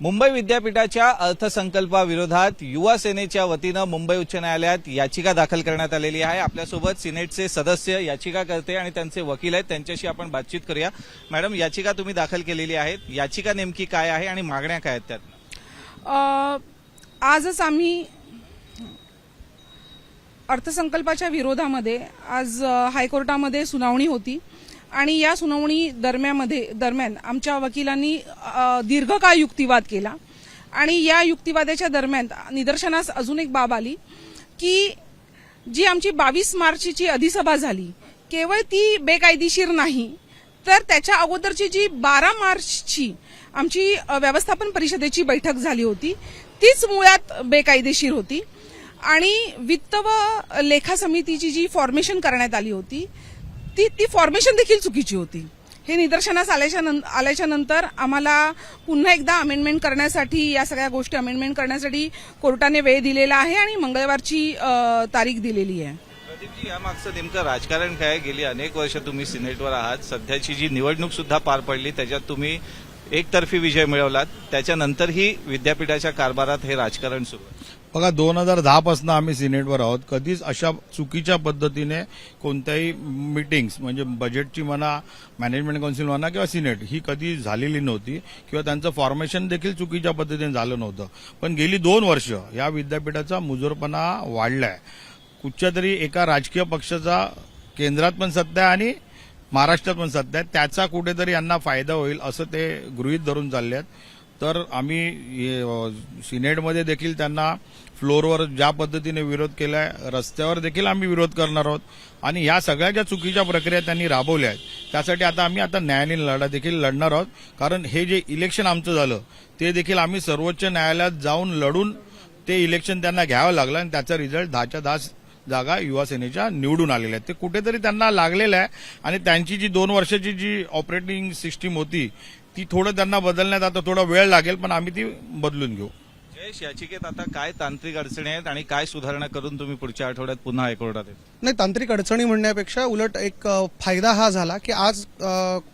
मुंबई विद्यापीठाच्या अर्थसंकल्पाविरोधात युवा सेनेच्या वतीनं मुंबई उच्च न्यायालयात याचिका दाखल करण्यात आलेली आहे। आपल्यासोबत सिनेटचे सदस्य, याचिकाकर्ते आणि त्यांचे वकील आहेत, त्यांच्याशी आपण बातचीत करूया। मॅडम, याचिका तुम्ही दाखल केलेली आहे, याचिका नेमकी काय आहे आणि मागण्या काय आहेत त्यात? आजच आम्ही अर्थसंकल्पाच्या विरोधामध्ये आज हायकोर्टामध्ये सुनावणी होती आणि या सुनावणी दरम्यान आमच्या वकिलांनी दीर्घकाळ युक्तिवाद केला आणि या युक्तिवादाच्या दरम्यान निदर्शनास अजून एक बाब आली की जी आमची 22 मार्चची अधिसभा झाली केवळ ती बेकायदेशीर नाही, तर त्याच्या अगोदरची जी 12 मार्चची आमची व्यवस्थापन परिषदेची बैठक झाली होती तीच मुळात बेकायदेशीर होती आणि वित्त व लेखा समितीची जी फॉर्मेशन करण्यात आली होती ती फॉर्मेशन देखील चुकीची होती। हे निदर्शनास आल्याच्या नंतर आम्हाला पुन्हा एकदा अमेंडमेंट करण्यासाठी, या सगळ्या गोष्टी अमेंडमेंट करण्यासाठी कोर्टाने वेळ दिलेला आहे आणि मंगळवारची तारीख दिलेली आहे। प्रदीपजी, यामागचं नेमकं राजकारण काय? गेली अनेक वर्ष तुम्ही सिनेटवर आहात, सध्याची जी निवडणूक सुद्धा पार पडली त्याच्यात तुम्ही एकतर्फी विजय मिळवलात, त्याच्यानंतरही विद्यापीठाच्या कारभारात हे राजकारण सुरू आहे। बघा, 2010 पासून आम्ही सिनेटवर आहोत। कधीच अशा चुकीच्या पद्धतीने कोणत्याही मीटिंग्स, म्हणजे बजेटची म्हणा, मॅनेजमेंट काउन्सिल म्हणा किंवा सिनेट, ही कधी झालेली नव्हती किंवा त्यांचं फॉर्मेशन देखील चुकीच्या पद्धतीने झालं नव्हतं। पण गेली 2 वर्ष या विद्यापीठाचा मुजोरपणा वाढलाय। कुठच्यातरी एका राजकीय पक्षाचा केंद्रात पण सत्ता आहे आणि महाराष्ट्रात पण सत्ता आहे, त्याचा कुठेतरी यांना फायदा होईल असं ते गृहीत धरून चालले आहेत। तर आम्ही सिनेटमध्ये देखील त्यांना फ्लोअरवर ज्या पद्धतीने विरोध केलाय, रस्त्यावर देखील आम्ही विरोध करणार आहोत आणि या सगळ्या ज्या चुकीच्या प्रक्रिया त्यांनी राबवल्या आहेत त्यासाठी आम्ही न्यायालयीन लढा देखील लढणार आहोत। कारण हे जे इलेक्शन आमचं झालं ते देखील आम्ही सर्वोच्च न्यायालयात जाऊन लढून ते इलेक्शन त्यांना घ्यावं लागलं आणि त्याचा रिझल्ट 10च्या 10 जागा युवा सेनेच्या निवडून आलेल्या आहेत। ते कुठेतरी त्यांना लागलेलं आहे आणि त्यांची जी 2 वर्षाची जी ऑपरेटिंग सिस्टीम होती ती थोडं त्यांना बदलण्यात आता थोडा वेळ लागेल, पण आम्ही ती बदलून घेऊ। जयेश, याचिकेत आता काय तांत्रिक अडचणी आहेत आणि काय सुधारणा करून तुम्ही पुढच्या आठवड्यात पुन्हा हायकोर्टात येत? नाही, तांत्रिक अडचणी म्हणण्यापेक्षा उलट एक फायदा हा झाला की आज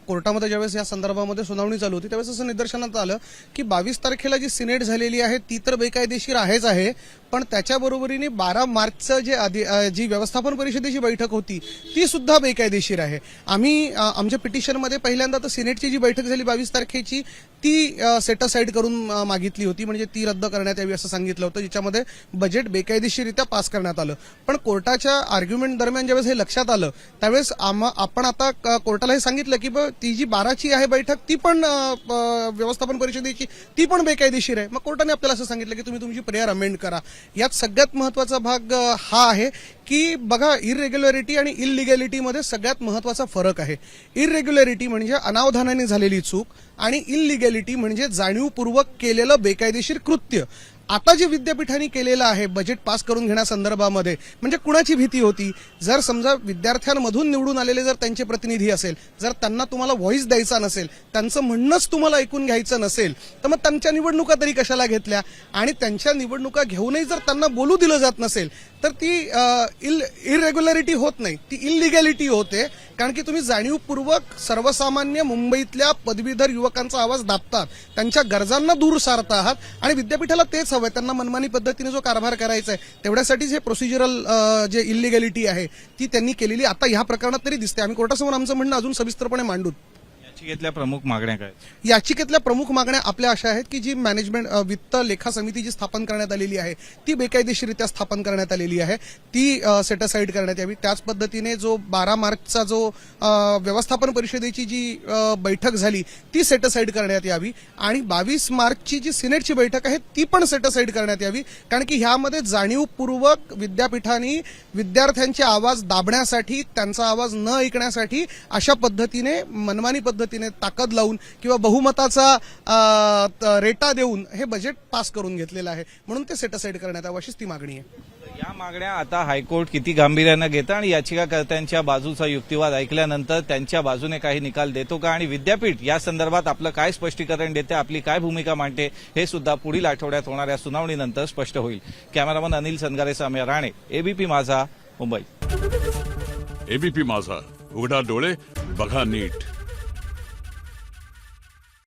कोर्टामध्ये ज्यावेळेस या संदर्भामध्ये सुनावणी चालू होती त्यावेळेस असं निदर्शनात आलं की 22 तारखेला जी सिनेट झालेली आहे ती तर बेकायदेशीर आहेच आहे, पण त्याच्या बरोबरीने 12 मार्चचं जी व्यवस्थापन परिषदेची बैठक होती ती सुद्धा बेकायदेशीर आहे। आम्ही आमच्या पिटिशनमध्ये पहिल्यांदा तर सिनेटची जी बैठक झाली 22 तारखेची ती सेट असाइड करून मागितली होती, म्हणजे ती रद्द करण्यात यावी असं सांगितलं होतं, ज्याच्यामध्ये बजेट बेकायदेशीररित्या पास करण्यात आलं। पण कोर्टाच्या आर्ग्युमेंट दरम्यान ज्यावेळेस हे लक्षात आलं त्यावेळेस आपण आता कोर्टाला हे सांगितलं की ती जी 12ची आहे बैठक ती पण व्यवस्थापन परिषदेची ती पण बेकायदेशीर आहे। मग कोर्टाने आपल्याला असं सांगितलं की तुम्ही तुमची प्रेयर अमेंड करा। यात सगळ्यात महत्वाचा भाग हा आहे की बघा, इरेग्युलरिटी आणि इलिगॅलिटीमध्ये सगळ्यात महत्वाचा फरक आहे। इरेग्युलरिटी म्हणजे अनावधानाने झालेली चूक आणि इलिगॅलिटी म्हणजे जाणीवपूर्वक केलेलं बेकायदेशीर कृत्य। आता जे विद्यापीठाने केलेलं आहे बजेट पास करून घेण्यासंदर्भामध्ये, म्हणजे कुणाची भीती होती? जर समजा विद्यार्थ्यांमधून निवडून आलेले जर त्यांचे प्रतिनिधी असेल, जर त्यांना तुम्हाला व्हॉइस द्यायचा नसेल, त्यांचं म्हणणंच तुम्हाला ऐकून घ्यायचं नसेल, तर मग त्यांच्या निवडणुका तरी कशाला घेतल्या? आणि त्यांच्या निवडणुका घेऊनही जर त्यांना बोलू दिलं जात नसेल तर ती इरेग्युलरिटी होत नाही, ती इलिगॅलिटी होते। कारण की तुम्ही जाणीवपूर्वक सर्वसामान्य मुंबईतल्या पदवीधर युवकांचा आवाज दाबतात, त्यांच्या गरजांना दूर सारत आहात आणि विद्यापीठाला तेच हवंय, त्यांना मनमानी पद्धतीने जो कारभार करायचा आहे तेवढ्यासाठीच हे प्रोसिजरल जे इलिगॅलिटी आहे ती त्यांनी केलेली आता ह्या प्रकरणात तरी दिसते। आम्ही कोर्टासमोर आमचं म्हणणं अजून सविस्तरपणे मांडू। याचिकेतल्या प्रमुख मागण्या काय? याचिकेतल्या प्रमुख मागण्या आपल्या अशा आहेत की जी मॅनेजमेंट वित्त लेखा समिती जी स्थापन करण्यात आलेली आहे ती बेकायदेशीररित्या स्थापन करण्यात आलेली आहे, ती सेट असाइड करण्यात यावी। त्याच पद्धतीने जो 12 मार्चचा जो व्यवस्थापन परिषदेची जी बैठक झाली ती सेट असाइड करण्यात यावी आणि 22 मार्चची जी सिनेटची बैठक आहे ती पण सेट असाइड करण्यात यावी। कारण की ह्यामध्ये जाणीवपूर्वक विद्यापीठाने विद्यार्थ्यांचे आवाज दाबण्यासाठी, त्यांचा आवाज न ऐकण्यासाठी अशा पद्धतीने मनमानी पद्धतीने ताकद लावून किंवा बहुमताचा रेटा देऊन हे बजेट पास करून घेतलेलं आहे, म्हणून ते सेट असाइड करण्यात यावं अशीच ती मागणी आहे। या मागण्या आता हायकोर्ट किती गांभीर्यानं घेतं आणि याचिकाकर्त्यांच्या बाजूचा युक्तिवाद ऐकल्यानंतर त्यांच्या बाजूने काही निकाल देतो का आणि विद्यापीठ या संदर्भात आपलं काय स्पष्टीकरण देते, आपली काय भूमिका मांडते, हे सुद्धा पुढील आठवड्यात होणाऱ्या सुनावणीनंतर स्पष्ट होईल। कॅमेरामन अनिल सनगारे, साम्या राणे, एबीपी माझा, मुंबई। एबीपी माझा, उघडा डोळे बघा नीट।